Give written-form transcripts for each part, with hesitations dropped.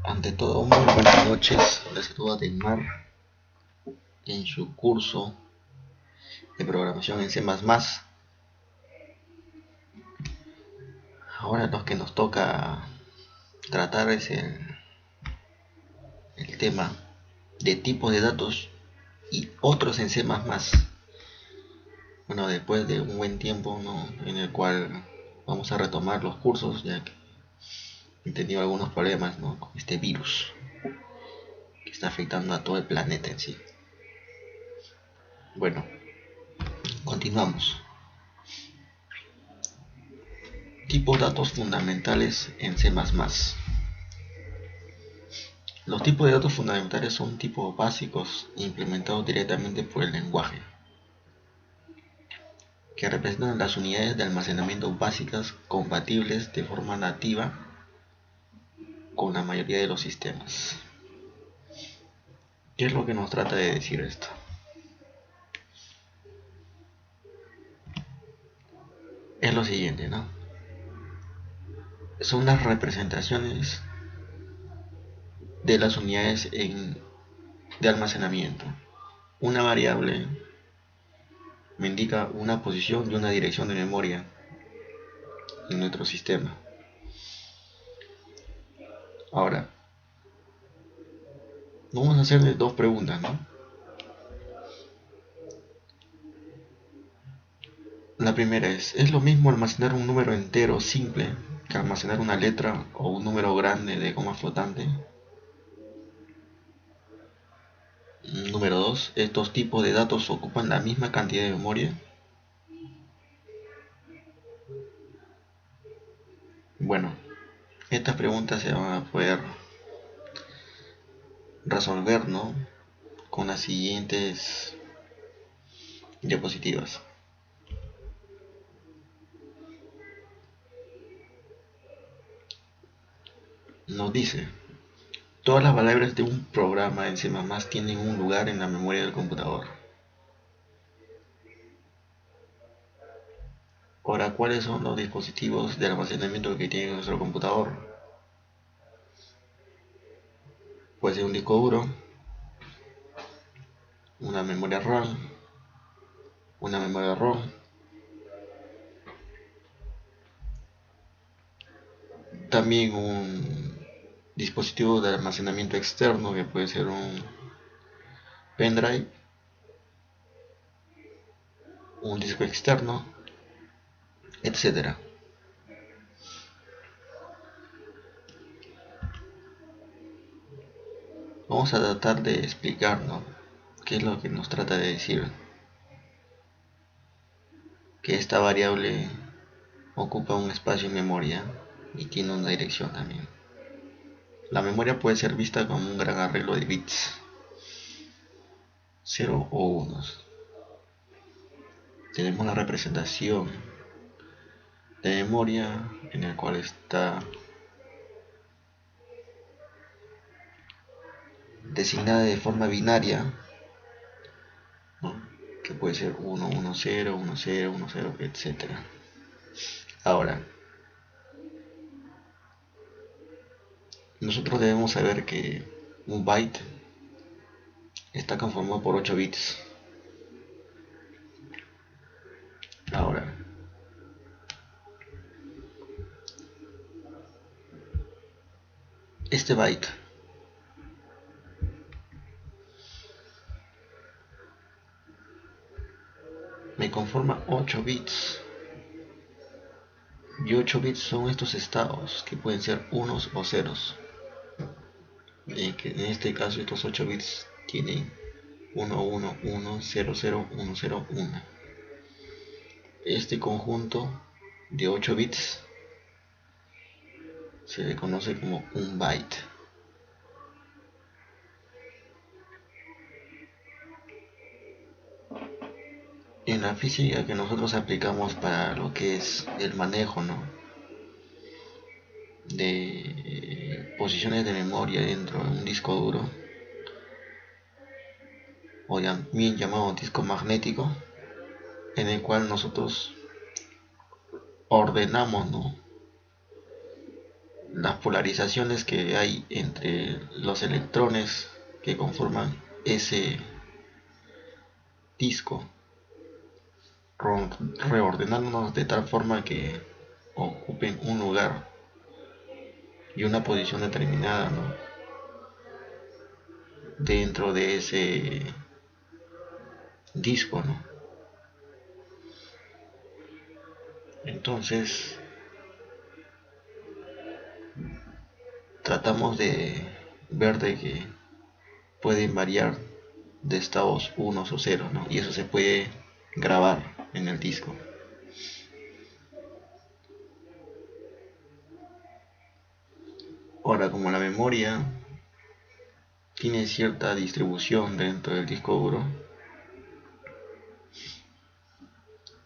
Ante todo, muy buenas noches. Les saluda Mar en su curso de programación en C++. Ahora lo que nos toca tratar es el tema de tipos de datos y otros en C++. Bueno, después de un buen tiempo, ¿no?, en el cual vamos a retomar los cursos, ya que he tenido algunos problemas, ¿no?, con este virus que está afectando a todo el planeta en sí. Bueno, continuamos. Tipos de datos fundamentales en C++. Los tipos de datos fundamentales son tipos básicos implementados directamente por el lenguaje, que representan las unidades de almacenamiento básicas compatibles de forma nativa con la mayoría de los sistemas. ¿Qué es lo que nos trata de decir esto? Es lo siguiente, ¿no? Son las representaciones de las unidades de almacenamiento. Una variable me indica una posición y una dirección de memoria en nuestro sistema. Ahora, vamos a hacerle dos preguntas, ¿no? La primera ¿es lo mismo almacenar un número entero simple que almacenar una letra o un número grande de goma flotante? Número 2, ¿estos tipos de datos ocupan la misma cantidad de memoria? Bueno, estas preguntas se van a poder resolver, ¿no?, con las siguientes diapositivas. Nos dice: todas las variables de un programa en C++ tienen un lugar en la memoria del computador. Ahora, ¿cuáles son los dispositivos de almacenamiento que tiene nuestro computador? Puede ser un disco duro, una memoria RAM, una memoria ROM, también un dispositivo de almacenamiento externo que puede ser un pendrive, un disco externo, etc. Vamos a tratar de explicar, ¿no?, qué es lo que nos trata de decir, que esta variable ocupa un espacio en memoria y tiene una dirección también. La memoria puede ser vista como un gran arreglo de bits, 0 o 1. Tenemos la representación de memoria en el cual está designada de forma binaria, ¿no?, que puede ser 1, 1, 0, 1, 0, 1, 0, etc. Ahora, nosotros debemos saber que un byte está conformado por 8 bits. Ahora, este byte me conforma 8 bits, y 8 bits son estos estados que pueden ser unos o ceros. En este caso estos 8 bits tienen 1, 1, 1, 0, 0, 1, 0, 1. Este conjunto de 8 bits se le conoce como un byte. En la física que nosotros aplicamos para lo que es el manejo, ¿no?, de posiciones de memoria dentro de un disco duro, o también llamado disco magnético, en el cual nosotros ordenamos, ¿no?, las polarizaciones que hay entre los electrones que conforman ese disco, reordenándonos de tal forma que ocupen un lugar y una posición determinada, ¿no?, dentro de ese disco, ¿no? Entonces tratamos de ver de que pueden variar de estados unos o ceros, ¿no? Y eso se puede grabar en el disco. Ahora, como la memoria tiene cierta distribución dentro del disco duro,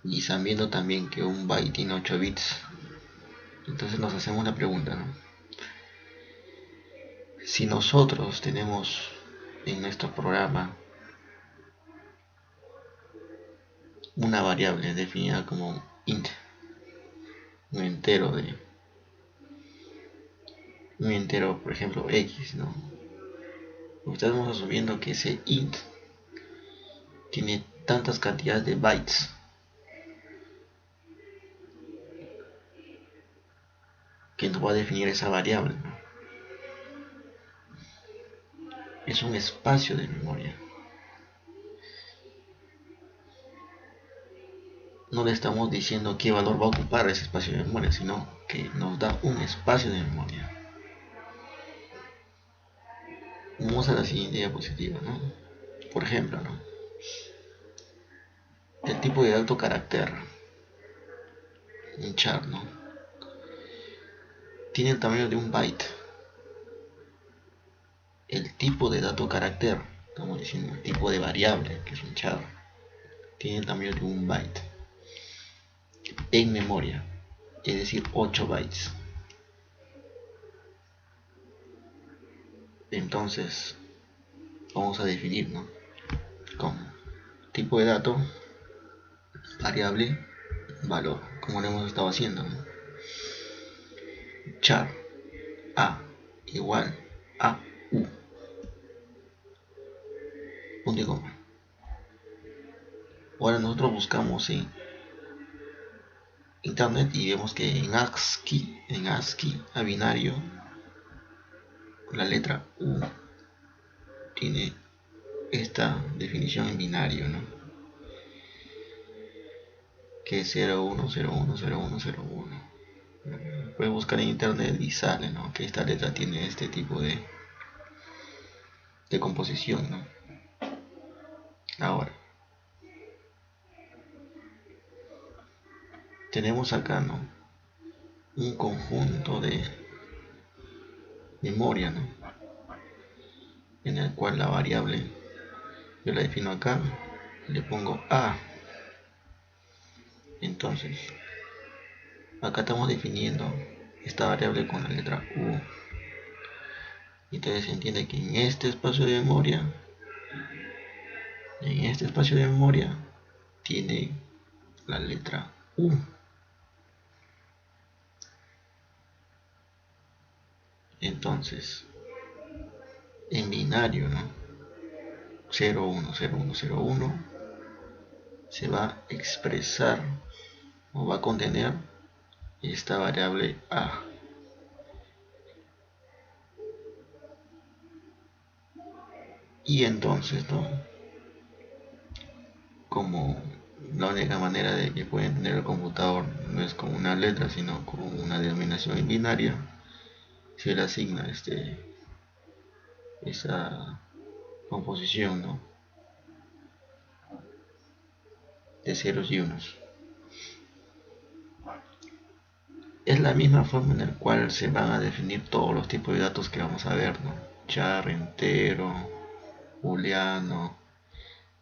y sabiendo también que un byte tiene 8 bits, entonces nos hacemos la pregunta, ¿no? Si nosotros tenemos en nuestro programa una variable definida como int, un entero por ejemplo x, ¿no? Estamos asumiendo que ese int tiene tantas cantidades de bytes que nos va a definir esa variable, ¿no? Es un espacio de memoria. No le estamos diciendo qué valor va a ocupar ese espacio de memoria, sino que nos da un espacio de memoria. Vamos a la siguiente diapositiva, ¿no? Por ejemplo, ¿no?, el tipo de dato carácter, un char, ¿no?, tiene el tamaño de un byte. El tipo de dato carácter, estamos diciendo el tipo de variable, que es un char, tiene el tamaño de un byte en memoria, es decir, 8 bytes. Entonces vamos a definir, ¿no?, como tipo de dato, variable, valor, como lo hemos estado haciendo, ¿no? Char a igual a u, punto y coma. Ahora nosotros buscamos en internet y vemos que en ASCII a binario, la letra u tiene esta definición en binario, ¿no?, que es 01010101. Puedes buscar en internet y sale, ¿no?, que esta letra tiene este tipo de composición, ¿no? Ahora tenemos acá, ¿no?, un conjunto de memoria, ¿no?, en el cual la variable yo la defino acá, le pongo a. Entonces acá estamos definiendo esta variable con la letra u. Entonces se entiende que en este espacio de memoria tiene la letra u. Entonces en binario, ¿no?, 010101 se va a expresar o va a contener esta variable a. Y entonces, ¿no?, como la única manera de que puede entender el computador no es con una letra sino con una denominación en binaria, se le asigna esa composición, ¿no?, de ceros y unos. Es la misma forma en la cual se van a definir todos los tipos de datos que vamos a ver, ¿no?, char, entero, booleano,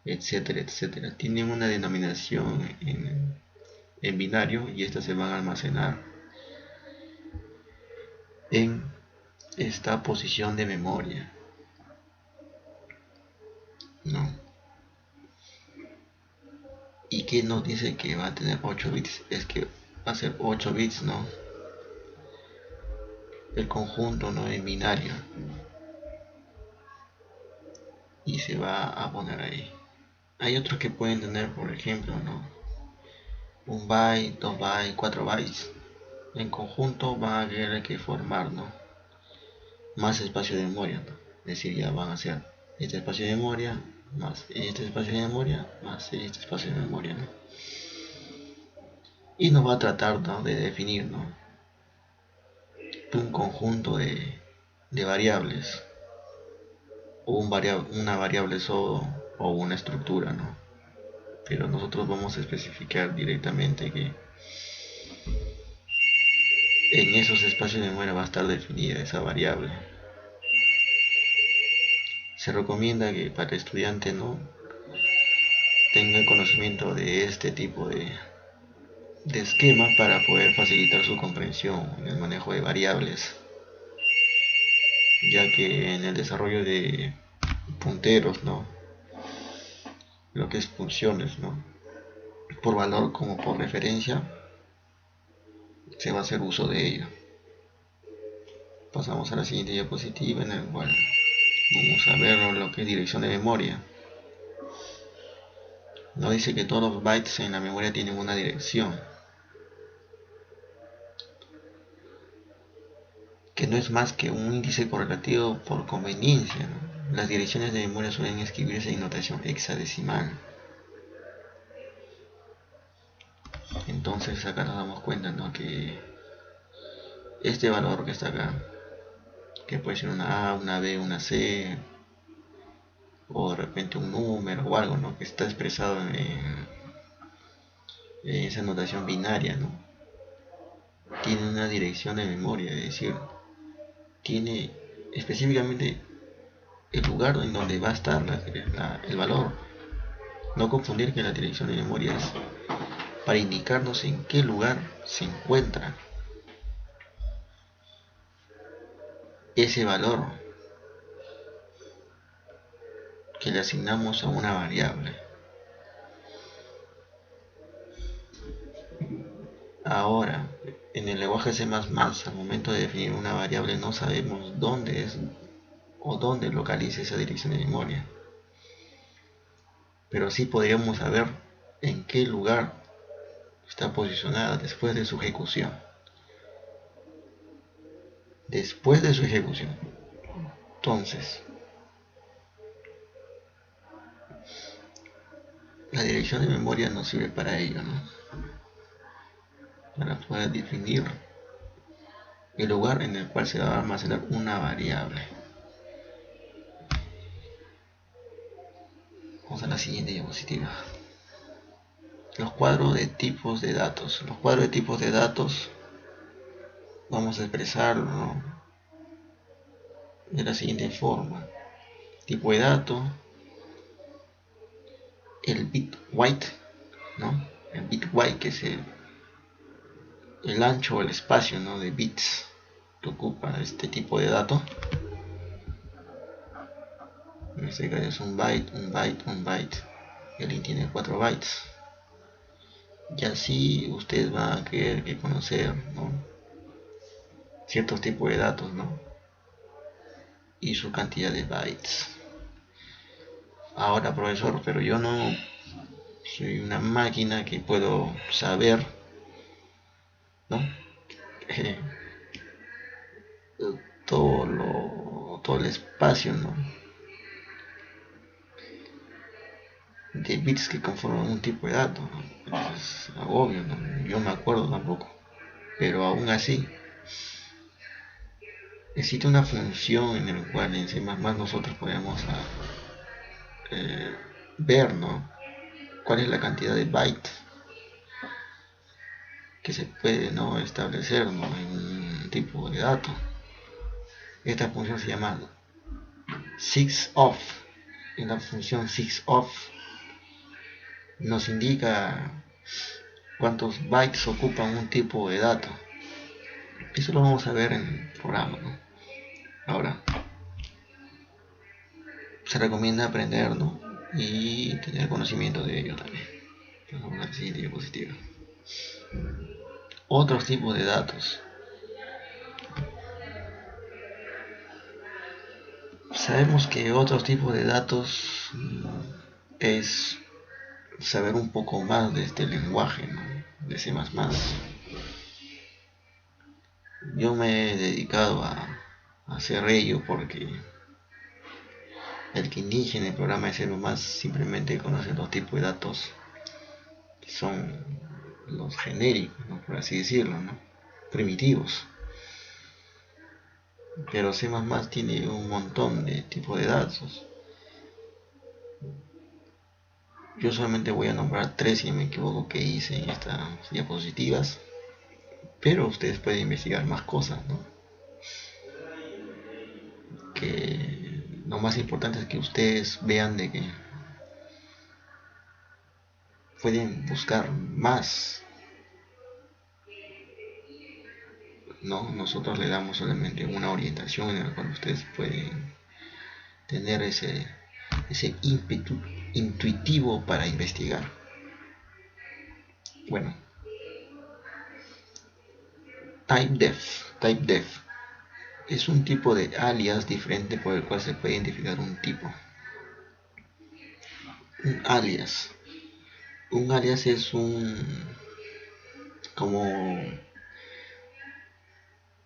etcétera, etcétera. Tienen una denominación en binario y estas se van a almacenar en esta posición de memoria, ¿no? ¿Y qué nos dice que va a tener 8 bits? Es que va a ser 8 bits, ¿no?, el conjunto, ¿no?, en binario, y se va a poner ahí. Hay otros que pueden tener, por ejemplo, ¿no?, un byte, 2 bytes, 4 bytes. En conjunto van a tener que formar, ¿no?, más espacio de memoria, ¿no? Es decir, ya van a ser este espacio de memoria más este espacio de memoria más este espacio de memoria, ¿no? Y nos va a tratar, ¿no?, de definir, ¿no?, un conjunto de variables, o una variable solo, o una estructura, ¿no? Pero nosotros vamos a especificar directamente que en esos espacios de memoria va a estar definida esa variable. Se recomienda que para el estudiante no tenga conocimiento de este tipo de esquemas para poder facilitar su comprensión en el manejo de variables, ya que en el desarrollo de punteros, ¿no?, lo que es funciones, ¿no?, por valor como por referencia, se va a hacer uso de ello. Pasamos a la siguiente diapositiva, en el cual vamos a ver lo que es dirección de memoria. Nos dice que todos los bytes en la memoria tienen una dirección, que no es más que un índice correlativo por conveniencia, ¿no? Las direcciones de memoria suelen escribirse en notación hexadecimal. Entonces acá nos damos cuenta, ¿no?, que este valor que está acá, que puede ser una A, una B, una C, o de repente un número o algo, ¿no?, que está expresado en esa notación binaria, ¿no?, tiene una dirección de memoria, es decir, tiene específicamente el lugar en donde va a estar el valor. No confundir que la dirección de memoria es para indicarnos en qué lugar se encuentra ese valor que le asignamos a una variable. Ahora, en el lenguaje C++, al momento de definir una variable no sabemos dónde es o dónde localiza esa dirección de memoria, pero sí podríamos saber en qué lugar está posicionada después de su ejecución. Entonces, la dirección de memoria nos sirve para ello, ¿no?, para poder definir el lugar en el cual se va a almacenar una variable. Vamos a la siguiente diapositiva. Los cuadros de tipos de datos. Los cuadros de tipos de datos vamos a expresarlo, ¿no?, de la siguiente forma. Tipo de dato, el bit byte, ¿no?, el bit byte, que es el ancho o el espacio, ¿no?, de bits que ocupa este tipo de dato. En este caso es un byte, un byte, un byte. El int tiene 4 bytes. Y así ustedes van a querer que conocer, ¿no?, ciertos tipos de datos, ¿no?, y su cantidad de bytes. Ahora, profesor, pero yo no soy una máquina que puedo saber, ¿no?, todo el espacio, ¿no?, de bits que conforman un tipo de dato, ¿no? Es obvio, ¿no?, yo me acuerdo tampoco, pero aún así existe una función en la cual en C++ nosotros podemos ver, ¿no?, cuál es la cantidad de bytes que se puede, ¿no?, establecer, ¿no?, en un tipo de dato. Esta función se llama 6of. En la función 6of nos indica cuántos bytes ocupan un tipo de dato. Eso lo vamos a ver en el programa, ¿no? Ahora, se recomienda aprender, ¿no?, y tener conocimiento de ello también. Vamos a la siguiente diapositiva. Otros tipos de datos. sabemos que otro tipo de datos es saber un poco más de este lenguaje, ¿no? De C++. Yo me he dedicado a hacer ello porque el que inicia en el programa de C++ simplemente conoce dos tipos de datos que son los genéricos, ¿no? Por así decirlo, ¿no? Primitivos. Pero C++ tiene un montón de tipos de datos. Yo solamente voy a nombrar tres, si me equivoco, que hice en estas diapositivas, pero ustedes pueden investigar más cosas, ¿no? Que lo más importante es que ustedes vean de que pueden buscar más, ¿no? Nosotros le damos solamente una orientación en la cual ustedes pueden tener ese ímpetu intuitivo para investigar. Bueno, typedef es un tipo de alias diferente por el cual se puede identificar un tipo. Un alias. Un alias es como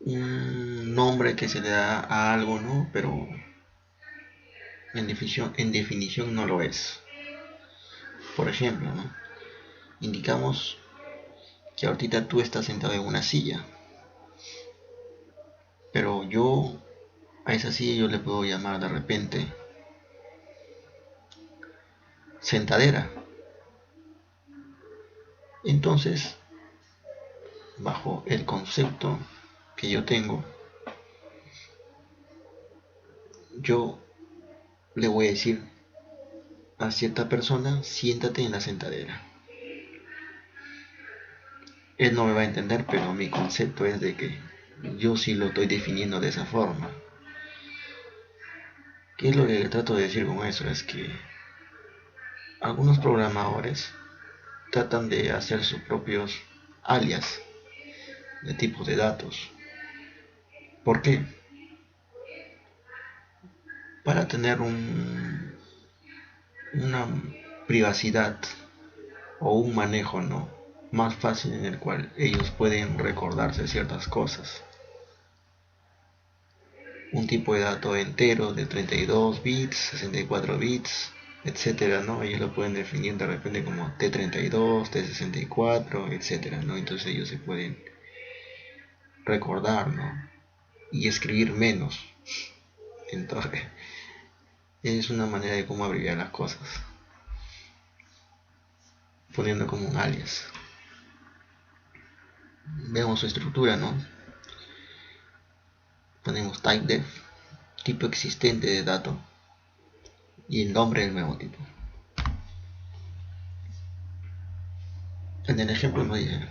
un nombre que se le da a algo, ¿no? Pero en definición no lo es. Por ejemplo, ¿no? Indicamos que ahorita tú estás sentado en una silla, pero yo a esa silla yo le puedo llamar de repente sentadera. Entonces, bajo el concepto que yo tengo, yo le voy a decir a cierta persona, siéntate en la sentadera. Él no me va a entender, pero mi concepto es de que yo sí lo estoy definiendo de esa forma. ¿Qué es lo que trato de decir con eso? Es que algunos programadores tratan de hacer sus propios alias de tipos de datos. ¿Por qué? Para tener una privacidad o un manejo, ¿no? Más fácil, en el cual ellos pueden recordarse ciertas cosas. Un tipo de dato entero de 32 bits, 64 bits, etcétera, ¿no? Ellos lo pueden definir de repente como T32, T64, etcétera, ¿no? Entonces ellos se pueden recordar, ¿no? Y escribir menos. Entonces, es una manera de cómo abreviar las cosas, poniendo como un alias. Veamos su estructura, ¿no? Ponemos typedef, tipo existente de dato, y el nombre del nuevo tipo. En el ejemplo me dice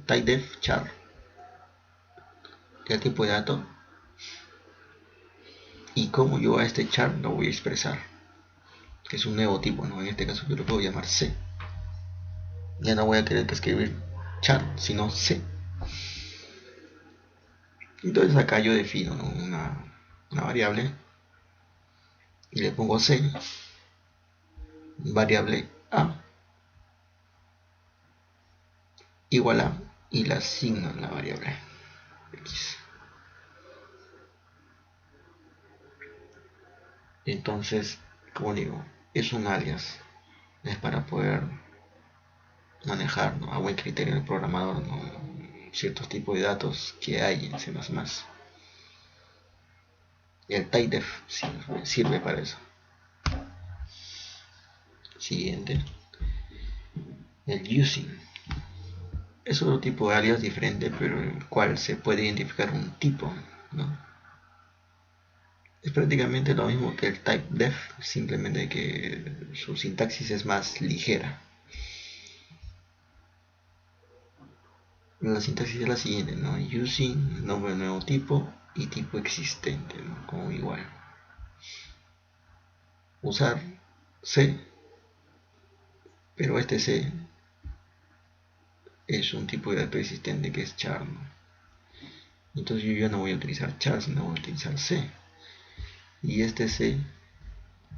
typedef char, el tipo de dato, y cómo yo a este char lo voy a expresar, que es un nuevo tipo, ¿no? En este caso yo lo puedo llamar C. Ya no voy a querer que escribir char, sino C. Entonces acá yo defino, ¿no? una variable y le pongo C, variable A igual a, y la asigno en la variable X. Entonces, como digo, es un alias, es para poder manejar, ¿no? A buen criterio el programador, ¿no? Ciertos tipos de datos que hay en C++. Y el typedef sirve para eso. Siguiente, el using. Es otro tipo de alias diferente, pero en el cual se puede identificar un tipo, ¿no? Es prácticamente lo mismo que el typedef, simplemente que su sintaxis es más ligera. La sintaxis es la siguiente, ¿no? Using, nombre de nuevo tipo y tipo existente, ¿no? Como igual. Usar C, pero este C es un tipo de dato existente que es char, ¿no? Entonces yo no voy a utilizar char, sino voy a utilizar C. y este C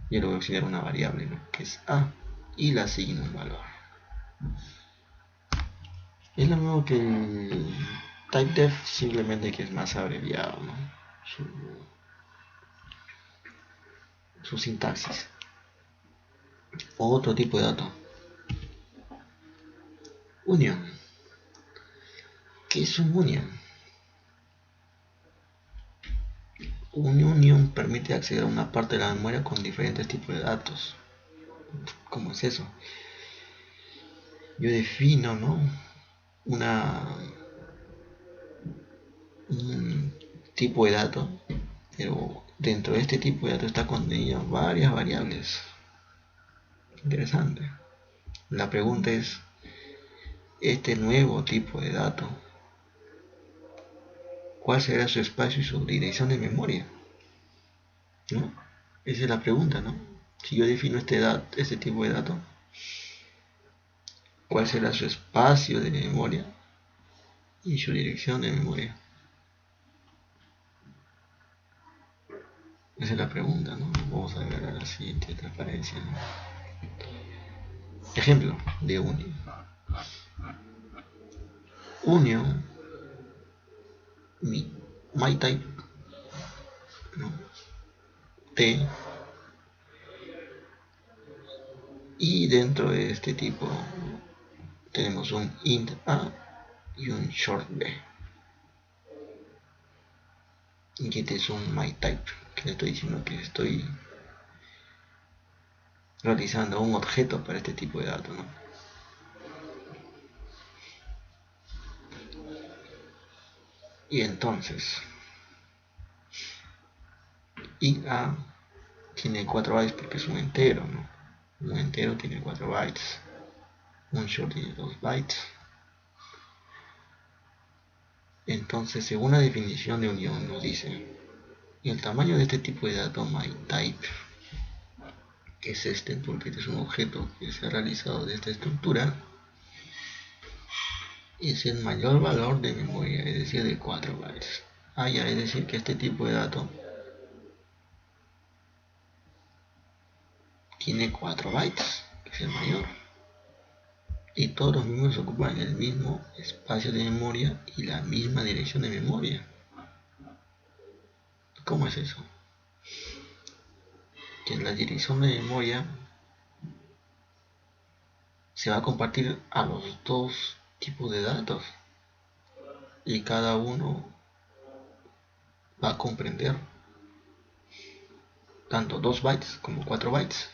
yo le voy a asignar una variable, ¿no? Que es A, y le asigno un valor. Es lo mismo que el typedef, simplemente que es más abreviado, ¿no? Su sintaxis. Otro tipo de dato. Union. ¿Qué es un union? Un union permite acceder a una parte de la memoria con diferentes tipos de datos. ¿Cómo es eso? Yo defino, ¿no? Un tipo de dato, pero dentro de este tipo de datos está contenido varias variables. Interesante. La pregunta es, este nuevo tipo de dato, ¿cuál será su espacio y su dirección de memoria? ¿No? Esa es la pregunta, ¿no? Si yo defino este tipo de dato, ¿cuál será su espacio de memoria y su dirección de memoria? Esa es la pregunta, ¿no? Vamos a ver a la siguiente transparencia, ¿no? Ejemplo de union. Union, my type, ¿no? T, y dentro de este tipo tenemos un int a y un short b. Y este es un my type, que le estoy diciendo que estoy realizando un objeto para este tipo de datos, ¿no? Y entonces int a tiene 4 bytes porque es un entero, ¿no? Un entero tiene 4 bytes, un short tiene 2 bytes. Entonces, según la definición de unión, nos dice el tamaño de este tipo de datos myType, que es este, porque este es un objeto que se ha realizado de esta estructura, es el mayor valor de memoria, es decir, de 4 bytes. Ya, es decir, que este tipo de dato tiene 4 bytes, que es el mayor. Y todos los mismos ocupan el mismo espacio de memoria y la misma dirección de memoria. ¿Cómo es eso? Que la dirección de memoria se va a compartir a los dos tipos de datos y cada uno va a comprender tanto 2 bytes como 4 bytes.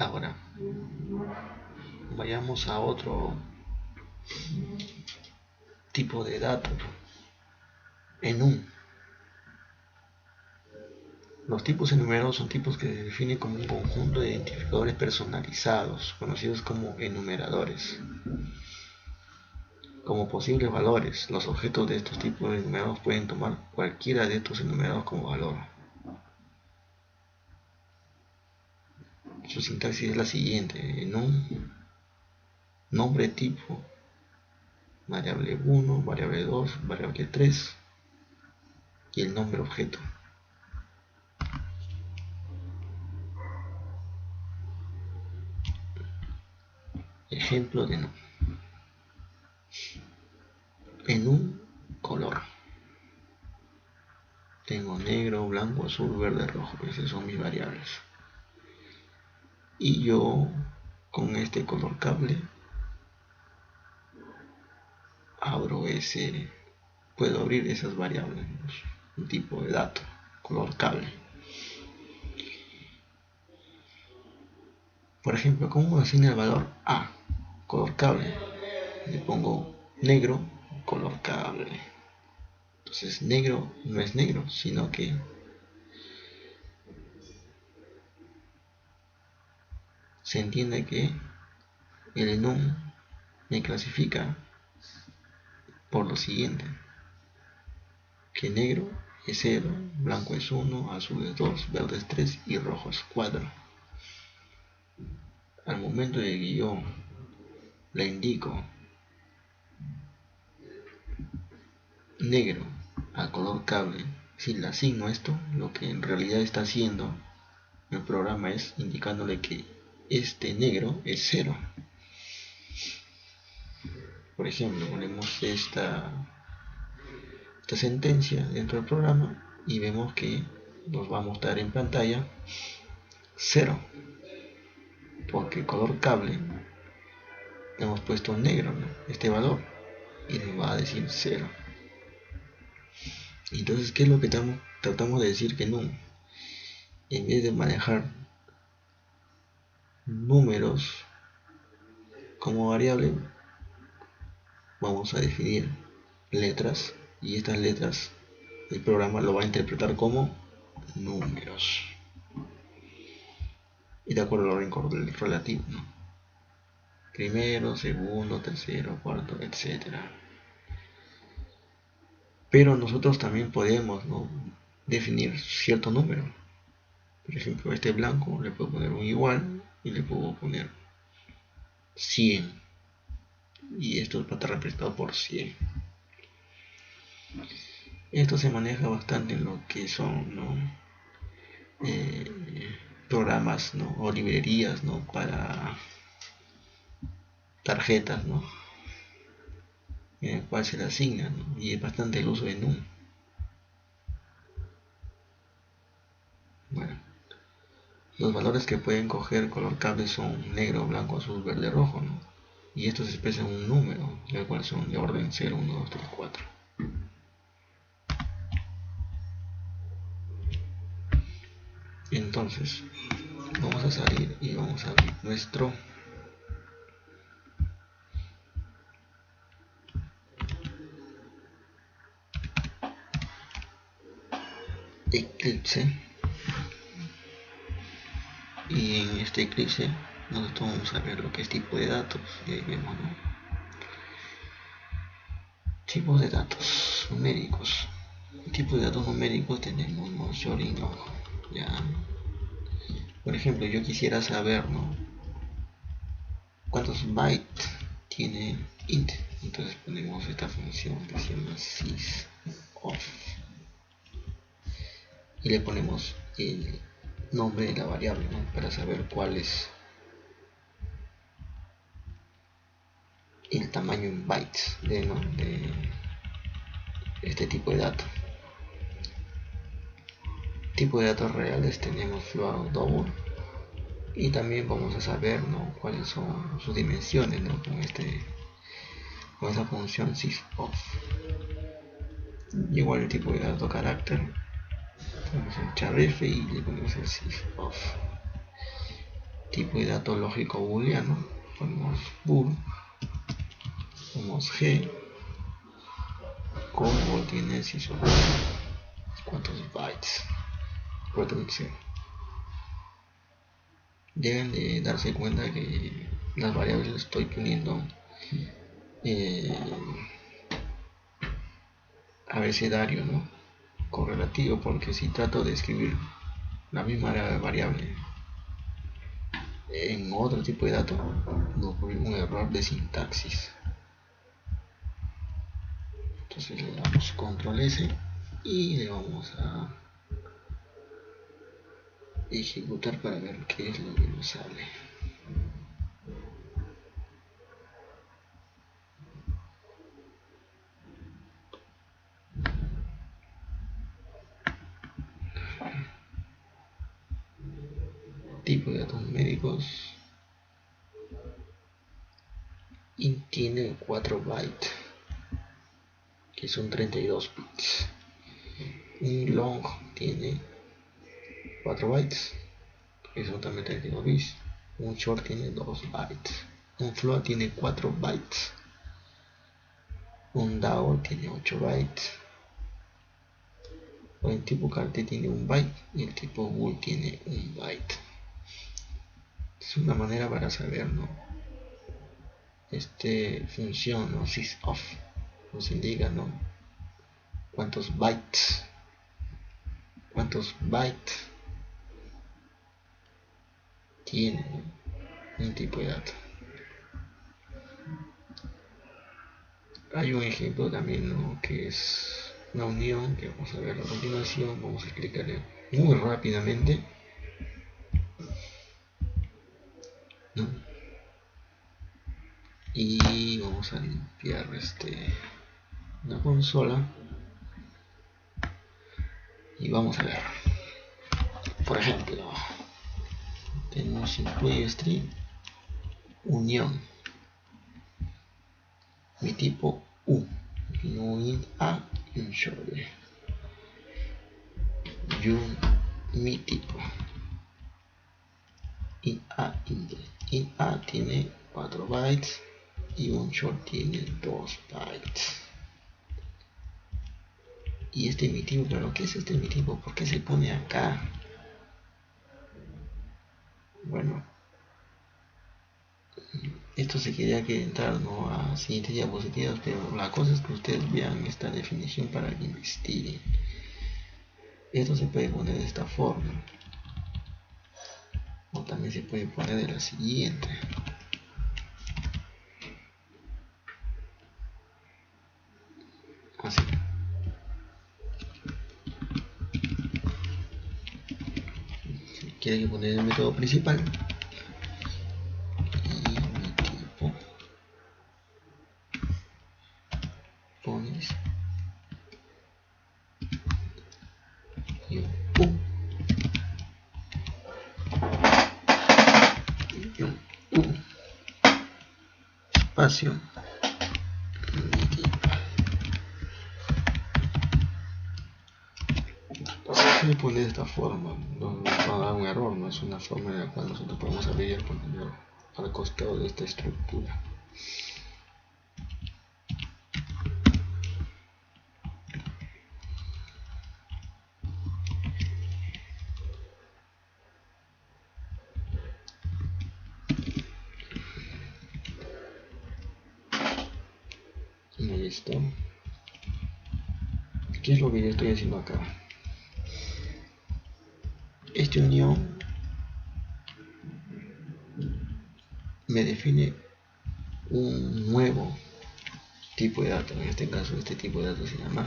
Ahora vayamos a otro tipo de datos. Los tipos enumerados son tipos que se definen como un conjunto de identificadores personalizados, conocidos como enumeradores. Como posibles valores, los objetos de estos tipos de enumerados pueden tomar cualquiera de estos enumerados como valor. Su sintaxis es la siguiente: enum, nombre tipo, variable 1, variable 2, variable 3 y el nombre objeto. Ejemplo de enum. Enum color. Tengo negro, blanco, azul, verde, rojo. Esas son mis variables. Y yo con este color cable puedo abrir esas variables, un tipo de dato, color cable. Por ejemplo, ¿cómo asigna el valor A? Color cable. Le pongo negro, color cable. Entonces negro no es negro, sino que se entiende que el enum me clasifica por lo siguiente: que negro es 0, blanco es 1, azul es 2, verde es 3 y rojo es 4. Al momento de que yo le indico negro a color cable, si le asigno esto, lo que en realidad está haciendo el programa es indicándole que este negro es 0. Por ejemplo, ponemos esta sentencia dentro del programa y vemos que nos va a mostrar en pantalla 0, porque el color cable le hemos puesto negro, ¿no?, este valor, y nos va a decir 0. Entonces, ¿qué es lo que tratamos de decir? Que no, en vez de manejar números como variable, vamos a definir letras, y estas letras el programa lo va a interpretar como números, y de acuerdo al orden relativo, ¿no? Primero, segundo, tercero, cuarto, etcétera. Pero nosotros también podemos, ¿no?, definir cierto número. Por ejemplo, este blanco le puedo poner un igual y le puedo poner 100, y esto va a estar representado por 100. Esto se maneja bastante en lo que son, ¿no?, programas, ¿no?, o librerías, ¿no?, para tarjetas, ¿no?, en el cual se le asigna, ¿no?, y es bastante el uso de NUM. Bueno, los valores que pueden coger color cable son negro, blanco, azul, verde, rojo, ¿no?, y estos expresan un número, el cual son de orden 0, 1, 2, 3, 4. Entonces, vamos a salir y vamos a abrir nuestro Eclipse, y en este Eclipse nosotros vamos a ver lo que es tipo de datos, y ahí vemos, ¿no?, tipos de datos numéricos. Tipos de datos numéricos tenemos, ¿no?, short y long. Ya, por ejemplo, yo quisiera saber, ¿no?, cuántos bytes tiene int. Entonces ponemos esta función que se llama sysof y le ponemos el nombre de la variable, ¿no?, para saber cuál es el tamaño en bytes de este tipo de datos. Tipo de datos reales tenemos float double, y también vamos a saber, ¿no?, cuáles son sus dimensiones, ¿no?, con esa función sysof. Igual el tipo de dato carácter, tenemos el charf y le ponemos el sysof. Tipo de dato lógico booleano, ponemos bool, ponemos g, como tiene sysof, cuántos bytes, return 0. Deben de darse cuenta que las variables las estoy poniendo abecedario, ¿no?, correlativo, porque si trato de escribir la misma variable en otro tipo de dato, nos ocurre un error de sintaxis. Entonces le damos control S y le vamos a ejecutar para ver qué es lo que nos sale. Tipo de datos numéricos, y tiene 4 bytes, que son 32 bits. Un long tiene 4 bytes, que son también 32 bits. Un short tiene 2 bytes. Un float tiene 4 bytes. Un DAO tiene 8 bytes. O el tipo carte tiene 1 byte y el tipo bool tiene 1 byte. Es una manera para saber, ¿no?, función, ¿no?, sysof nos indica, ¿no?, cuántos bytes tiene un tipo de dato. hay un ejemplo también, ¿no?, que es una unión que vamos a ver a continuación. Vamos a explicarle muy rápidamente, ¿no? Y vamos a limpiar la consola y vamos a ver. Por ejemplo, tenemos incluye string unión, mi tipo U, y un int a y un short y un mi tipo int a tiene 4 bytes y un short tiene 2 bytes. Y este mi tipo, pero ¿qué es este mi tipo? ¿Por qué se pone acá? Bueno, esto se quería que entrar, ¿no?, a siguientes diapositivas, pero la cosa es que ustedes vean esta definición para que investiguen. Esto se puede poner de esta forma, o también se puede poner de la siguiente. Así. Si quieren que poner el método principal y mi tipo, pones y un U y un U espacio mi tipo. Se le pone de esta forma, no va a dar un error, no es una forma en la cual nosotros podemos abrir el contenedor al costado de esta estructura. Listo. ¿Qué es lo que yo estoy haciendo acá? Esta unión me define un nuevo tipo de datos. En este caso, este tipo de datos se llama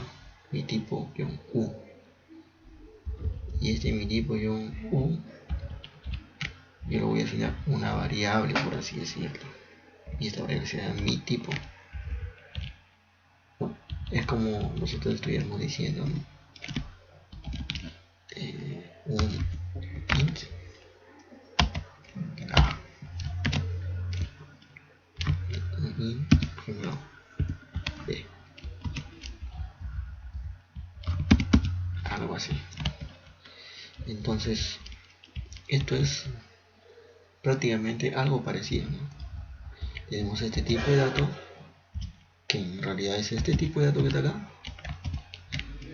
mi tipo-U. Y este mi tipo-U yo lo voy a asignar una variable, por así decirlo. Y esta variable será mi tipo. Es como nosotros estuviéramos diciendo, ¿no?, un int a, un int, por ejemplo, b, algo así. Entonces, esto es prácticamente algo parecido, ¿no? Tenemos este tipo de dato, que en realidad es este tipo de dato que está acá,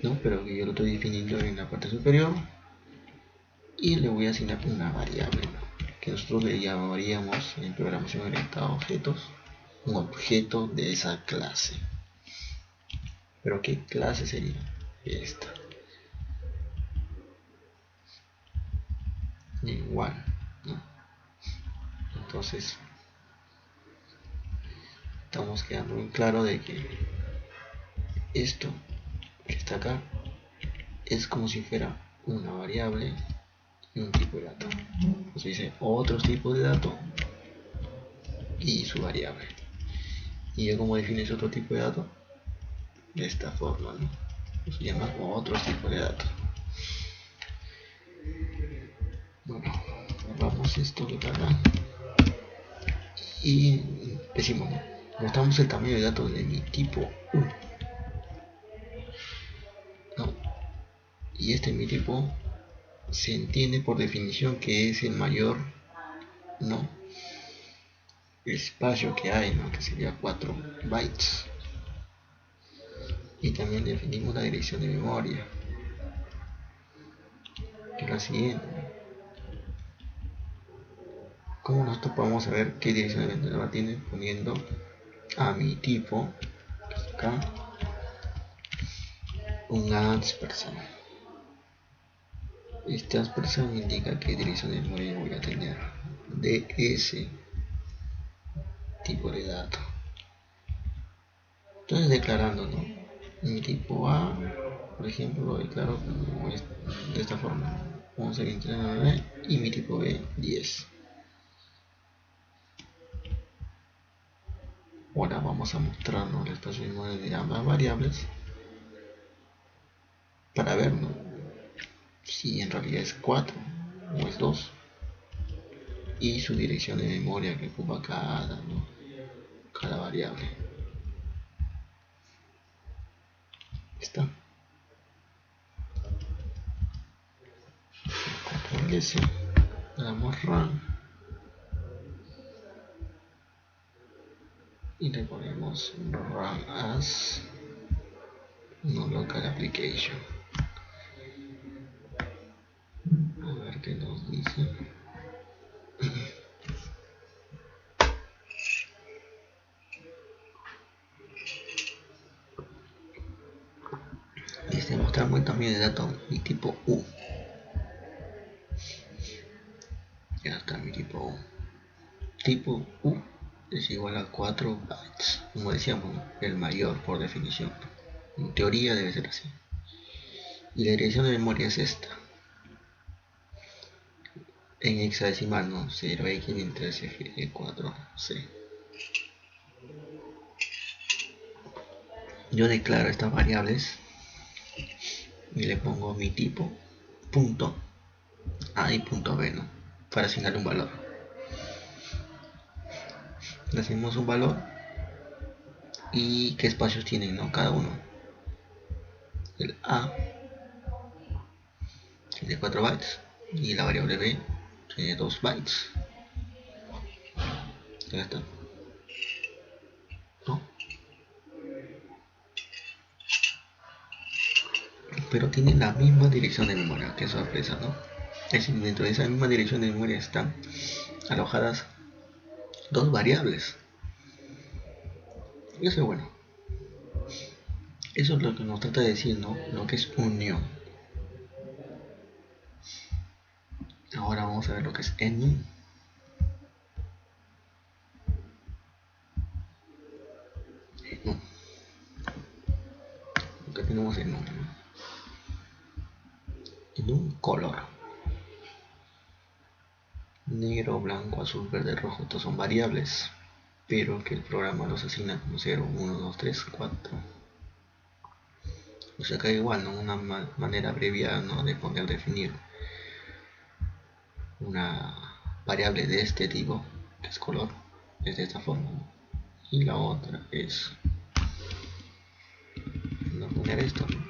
¿no?, pero que yo lo estoy definiendo en la parte superior, y le voy a asignar una variable, ¿no?, que nosotros le llamaríamos en programación orientada a objetos un objeto de esa clase. Pero ¿qué clase sería esta? Igual, ¿no? Entonces estamos quedando bien claro de que esto que está acá es como si fuera una variable y un tipo de dato. Entonces dice otro tipo de dato y su variable. Y yo como define ese otro tipo de dato de esta forma, ¿no? Se llama otro tipo de dato. Bueno, vamos esto de acá y decimos, ¿no?, mostramos el tamaño de datos de mi tipo U, ¿no? Y este mi tipo se entiende por definición que es el mayor, ¿no?, espacio que hay, ¿no?, que sería 4 bytes. Y también definimos la dirección de memoria, que es la siguiente. ¿Cómo nosotros podemos saber qué dirección de memoria tiene? Poniendo a mi tipo, que es acá, un ampersand. Este ampersand indica qué dirección de memoria voy a tener de ese tipo de dato. Entonces declarando, ¿no? Mi tipo A, por ejemplo, lo declaro como de esta forma: 11, 23, 9, y mi tipo B 10. Ahora vamos a mostrarnos el espacio de memoria de ambas variables para ver, ¿no?, si en realidad es 4 o es 2, y su dirección de memoria que ocupa cada, ¿no?, cada variable. Está. Control S, le damos run y le ponemos run as no local application. A ver qué nos dice. Dice mostrar muy también de datos mi tipo U. Ya está mi tipo U. Tipo U es igual a 4 bytes. Como decíamos, el mayor por definición. En teoría debe ser así. Y la dirección de memoria es esta. En hexadecimal, ¿no? 0x23g4c. Yo declaro estas variables y le pongo mi tipo punto A y punto B, ¿no?, para asignarle un valor. Le hacemos un valor y qué espacios tienen, ¿no?, cada uno. El A tiene 4 bytes y la variable B tiene 2 bytes. Ya está, ¿no? Pero tienen la misma dirección de memoria. Qué sorpresa, ¿no? Es decir, dentro de esa misma dirección de memoria están alojadas dos variables. Y eso es bueno. Eso es lo que nos trata de decir, ¿no?, lo que es unión. Ahora vamos a ver lo que es enum. Enum. Lo que tenemos en un color. Negro, blanco, azul, verde, rojo. Estos son variables, pero que el programa los asigna como 0, 1, 2, 3, 4. O sea que igual, ¿no?, una manera abreviada, ¿no?, de poder definir una variable de este tipo, que es color, es de esta forma, ¿no? Y la otra es no poner esto, ¿no?,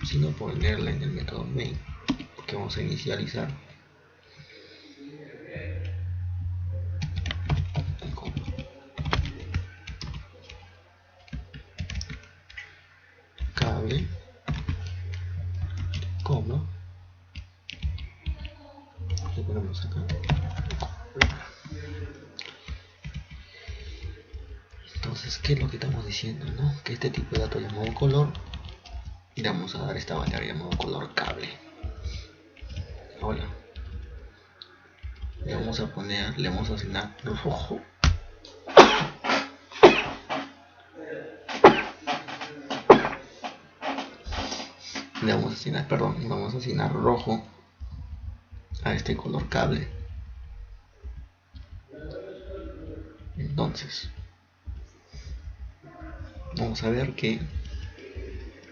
sino ponerla en el método main, que vamos a inicializar el cable, coma, le ponemos acá. Entonces, ¿qué es lo que estamos diciendo, no? Que este tipo de dato llamado color, le vamos a dar esta variable llamado color cable. Ahora le vamos a poner, le vamos a asignar rojo. Le vamos a asignar, perdón, vamos a asignar rojo a este color cable. Entonces, vamos a ver que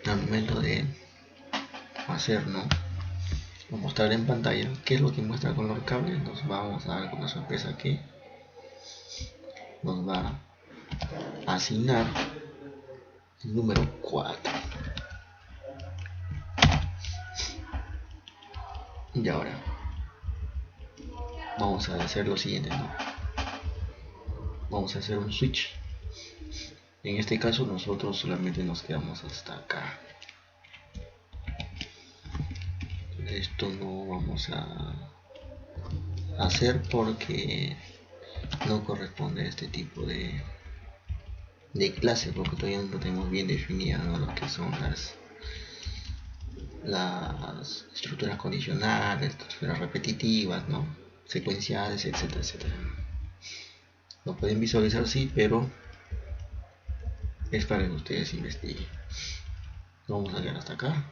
al momento de hacer, ¿no?, o mostrar en pantalla qué es lo que muestra el color cable, nos vamos a dar una sorpresa que nos va a asignar el número 4. Y ahora vamos a hacer lo siguiente, ¿no? Vamos a hacer un switch. En este caso nosotros solamente nos quedamos hasta acá. Esto no vamos a hacer porque no corresponde a este tipo de clase, porque todavía no tenemos bien definidas, ¿no?, lo que son las estructuras condicionales, estructuras repetitivas, ¿no?, secuenciales, etcétera, etcétera. Lo pueden visualizar, sí, pero es para que ustedes investiguen. Vamos a llegar hasta acá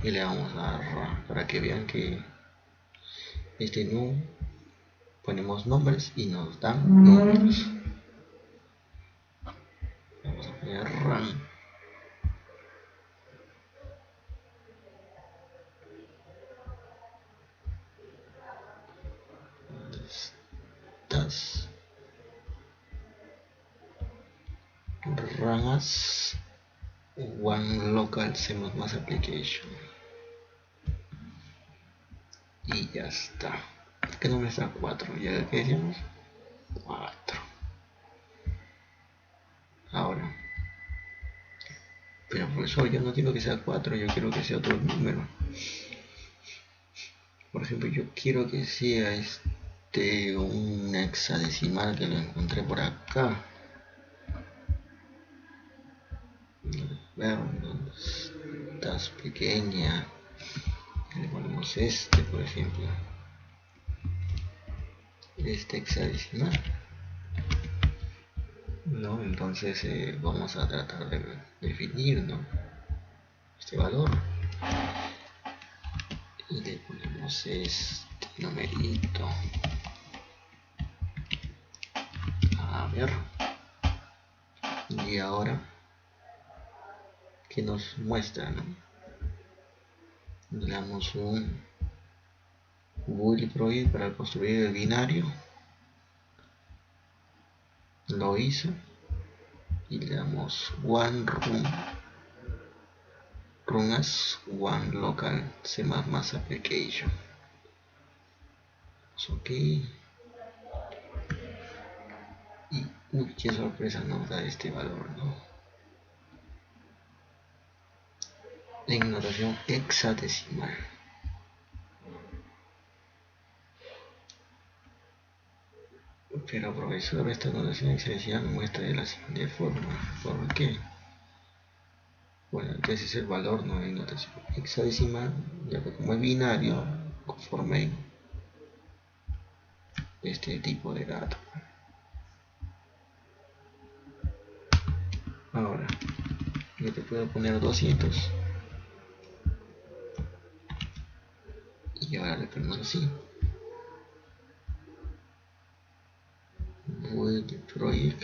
y le vamos a dar para que vean que este no ponemos nombres y nos dan números. Vamos a poner RAM. ¿Dónde estás? Ramas One Local C++ Application. Y ya está. ¿Qué nombre está? 4. ¿Ya que decíamos? 4. Ahora. Pero profesor, yo no quiero que sea 4, yo quiero que sea otro número. Por ejemplo, yo quiero que sea un hexadecimal que lo encontré por acá. Ver, ¿dónde estás pequeña? Le ponemos por ejemplo. Hexadecimal. No, entonces vamos a tratar de definir, ¿no?, este valor. Y le ponemos este numerito. A ver. Y ahora, ¿qué nos muestra, no? Le damos un Google Project para construir el binario. Lo hizo. Y le damos one run as one local C++ application. Ok. Y uy, qué sorpresa nos da este valor, ¿no? En notación hexadecimal. Pero profesor, esta notación hexadecimal muestra de la siguiente forma. ¿Por qué? Bueno, entonces es el valor, no hay notación hexadecimal, ya que como es binario, conforme este tipo de datos. Ahora, yo te puedo poner 200 y ahora le ponemos así. Void project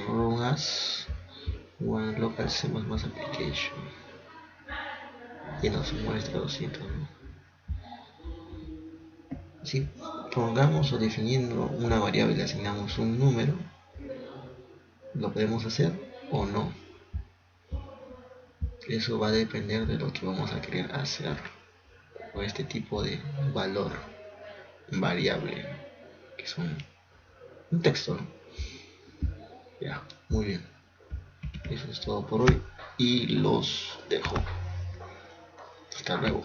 run as one local C++ application y nos muestra 200, ¿no? Si pongamos o definiendo una variable le asignamos un número, lo podemos hacer o no. Eso va a depender de lo que vamos a querer hacer o este tipo de valor variable, que son un texto, ¿no? Ya, muy bien. Eso es todo por hoy y los dejo. Hasta luego.